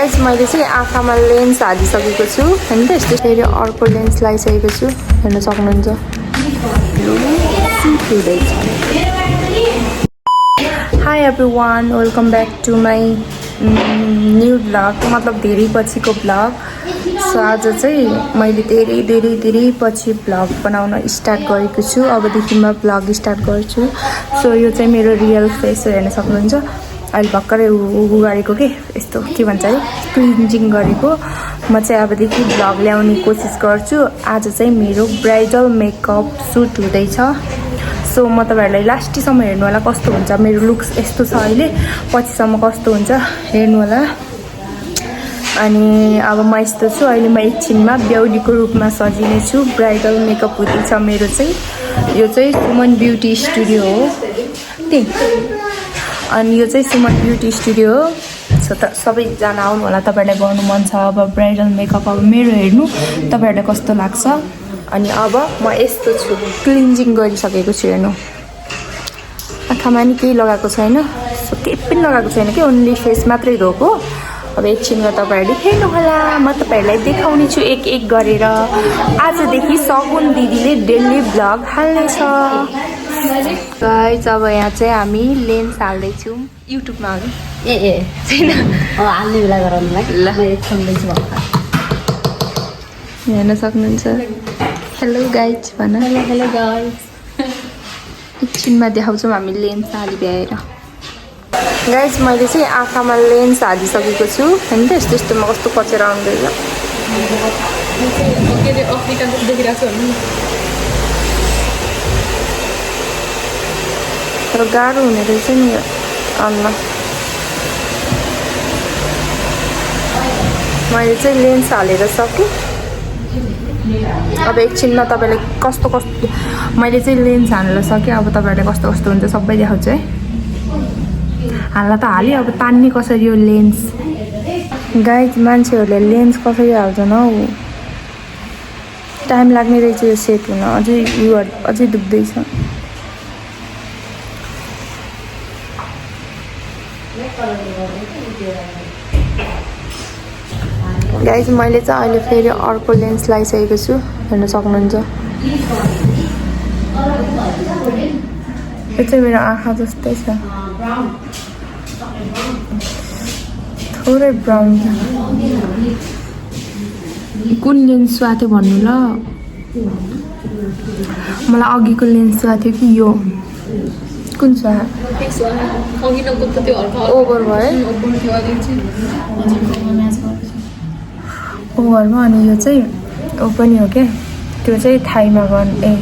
guys मैले चाहिँ आँखामा लेन्स हालिसकेको छु हैन त यस्तो फेरि अर्को लेन्स लगाइसकेको छु हेर्न सक्नुहुन्छ hi everyone welcome back to my new blog मतलब धेरै पछिको ब्लग सो आज चाहिँ मैले धेरै पछि ब्लग बनाउन स्टार्ट गरेको छु अबदेखि म ब्लग स्टार्ट गर्छु सो यो चाहिँ मेरो रियल फेस हेर्न सक्नुहुन्छ अहिले भर्खरै उ गरेको के यस्तो के भन्छ है क्लिन्जिङ गरेको म चाहिँ अबदेखि ब्लग ल्याउने कोसिस गर्छु आज चाहिँ मेरो ब्राइडल मेकअप सुट हुँदैछ सो म तपाईहरुलाई लास्टसम्म हेर्नु होला कस्तो हुन्छ मेरो लुक्स यस्तो छ अहिले पछिसम्म कस्तो हुन्छ हेर्नु होला अनि अब म यस्तो छु अहिले म एकछिनमा बेहुलीको रूपमा सजिने छु ब्राइडल मेकअप हुँदैछ मेरो चाहिँ यो चाहिँ सुमन ब्युटी स्टुडियो हो अनि यो चाहिँ सुमन ब्युटी स्टुडियो हो सो त सबैजना आउनु होला तपाईहरुलाई गर्नु मन छ अब ब्राइडल मेकअप अब मेरो हेर्नु तपाईहरुलाई कस्तो लाग्छ अनि अब म यस्तो छु क्लिन्जिङ गरिसकेको छु हेर्नु आँखामा नि केही लगाएको छैन सो केही पनि लगाएको छैन कि ओन्ली फेस मात्रै धोको अब एकछिनमा तपाईहरुले हेर्नु होला म तपाईहरुलाई देखाउने छु एक एक गरेर आजदेखि सगुन दिदीले डेली ब्लग हाल्ने छ गाइस अब यहाँ चाहिँ हामी लेन्स हाल्दै छौं युट्युबमा हाल्नु ए छैन हाल्ने बेला गराउनुलाई ल म एकछिन छु हेर्न सक्नुहुन्छ हेलो गाइस भन हेलो गाइस एकछिनमा देखाउँछौँ हामी लेन्स हाली भ्याएर गाइस मैले चाहिँ आँखामा लेन्स हालिसकेको छु हैन त यस्तो यस्तोमा कस्तो कचेर आउँदैछ तर गाह्रो हुने रहेछ नि अन्न मैले चाहिँ लेन्स हालेर सकेँ अब एकछिनमा तपाईले कस्तो कस्तो मैले चाहिँ लेन्स हाल्न सकेँ अब तपाईहरुले कस्तो कस्तो हुन्छ सबै देखाउँछु है हाल्न त हाल्यो अब तान्ने कसरी यो लेन्स गाइस मान्छेहरूले लेन्स कसरी हाल्छन् हौ टाइम लाग्ने रहेछ यो सेट हुन अझै दुख्दैछ गाइस मैले चाहिँ अहिले फेरि अर्को लेन्स लगाइसकेको छु हेर्न सक्नुहुन्छ यो चाहिँ मेरो आँखा जस्तै छ थोरै ब्राउन कुन लेन्स सुहाएको थियो भन्नु ल मलाई अघिको लेन्स सुहाएको थियो कि यो कुन ओभर भयो ओभरमा अनि यो चाहिँ ओ पनि हो क्या त्यो चाहिँ थाइमा गर्ने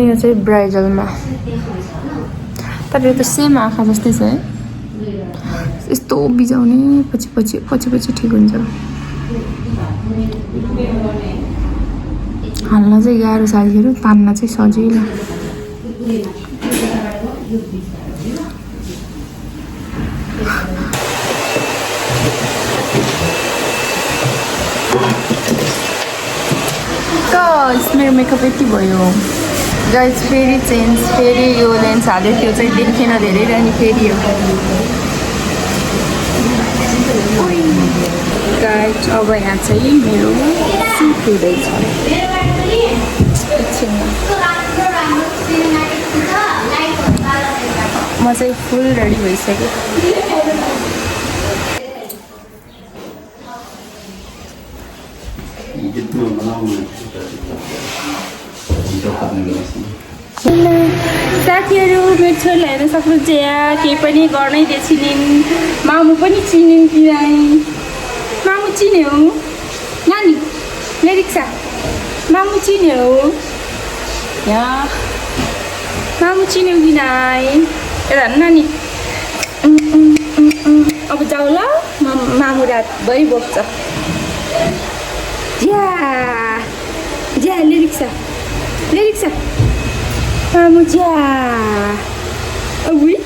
यो चाहिँ ब्राइडलमा तर यो त सेम आँखा जस्तै छ है यस्तो बिजाउने पछि ठिक हुन्छ हाल्न चाहिँ गाह्रो साथीहरू तान्न चाहिँ सजिलो मेरो मेकअप यति भयो गाइस फेरि चेन्ज फेरि यो लेन्स हाल्यो त्यो चाहिँ देखेन धेरै र नि फेरि हो गाइस अब यहाँ चाहिँ मेरो सुट हुँदैछ म चाहिँ फुल रेडी भइसकेँ साथीहरू मेरो छोरीलाई हेर्न सक्नुहुन्छ यहाँ केही पनि गर्नै दिएछिन् मामु पनि चिनिन् कि मामु चिन्यो नानी लेरिक्सा मामु चिन्यो यहाँ मामु चिन्यो कि नाइ यता नानी अब जाऊ ल मामु रातभरि बोक्छ ज्या लेरिक्सा मामु ज्या अबुई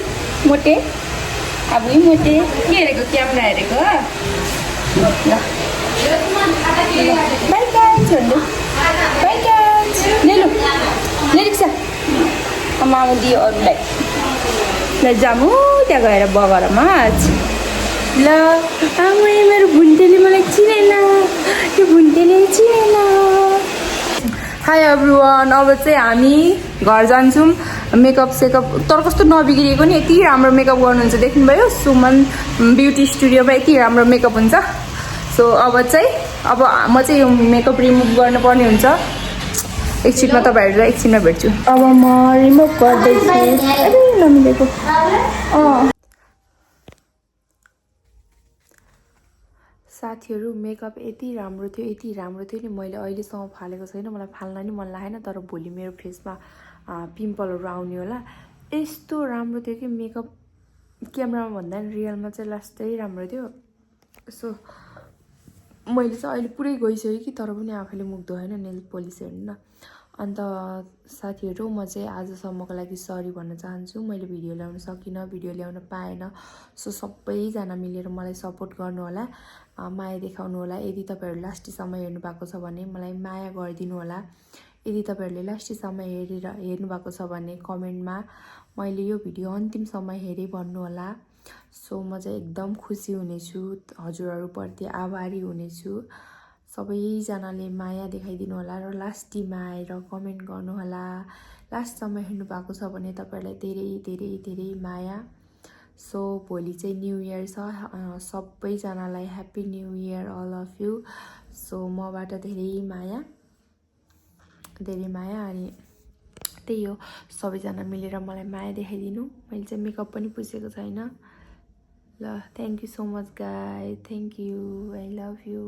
मोटे मोटे के हेरेको क्यामेरा हेरेको बाई गाइस भन्नु बाई गाइस लेरिक्सा मामु दियो अरूलाई ल जामु त्यहाँ गएर बगरमा ल आमै मेरो भुन्टेले मलाई चिनेन यो भुन्टेले चिनेन हाई एभ्रिवान अब चाहिँ हामी घर जान्छौँ मेकअप सेकअप तर कस्तो नबिग्रिएको नि यति राम्रो मेकअप गर्नुहुन्छ देख्नुभयो सुमन ब्युटी स्टुडियोमा यति राम्रो मेकअप हुन्छ सो अब म चाहिँ यो मेकअप रिमुभ गर्नुपर्ने हुन्छ एकछिनमा तपाईँहरूलाई एकछिनमा भेट्छु अब म रिमुभ गर्दैछु अरे नमिलेको साथीहरू मेकअप यति राम्रो थियो नि मैले अहिलेसम्म फालेको छैन मलाई फाल्न नि मन लागेन तर भोलि मेरो फेसमा पिम्पलहरू आउने होला यस्तो राम्रो थियो कि मेकअप क्यामेरामा भन्दा नि रियलमा चाहिँ लास्टै राम्रो थियो सो मैले चाहिँ अहिले पुरै गइसकेँ कि तर पनि आफैले मुग्दो होइन नेल पोलिस हेर्नु न अन्त साथीहरू म चाहिँ आजसम्मको लागि सरी भन्न चाहन्छु मैले भिडियो ल्याउन सकिनँ भिडियो ल्याउन पाएन सो सबैजना मिलेर मलाई सपोर्ट गर्नु होला माया देखाउनु होला यदि तपाईँहरू लास्टसम्म हेर्नु भएको छ भने मलाई माया गरिदिनु होला यदि तपाईँहरूले लास्टसम्म हेर्नु भएको छ भने कमेन्टमा मैले यो भिडियो अन्तिमसम्म हेरेँ भन्नु होला सो म चाहिँ एकदम खुसी हुनेछु हजुरहरूप्रति आभारी हुनेछु सबैजनाले माया देखाइदिनु होला र लास्टमा आएर कमेन्ट गर्नु होला लास्टसम्म हेर्नु भएको छ भने तपाईँहरूलाई धेरै धेरै धेरै माया सो भोलि चाहिँ न्यू इयर छ सबैजनालाई happy new year all of you so मबाट धेरै माया अनि त्यही हो सबैजना मिलेर मलाई माया देखाइदिनु मैले चाहिँ मेकअप पनि पुछेको छैन ल thank you so much guys thank you I love you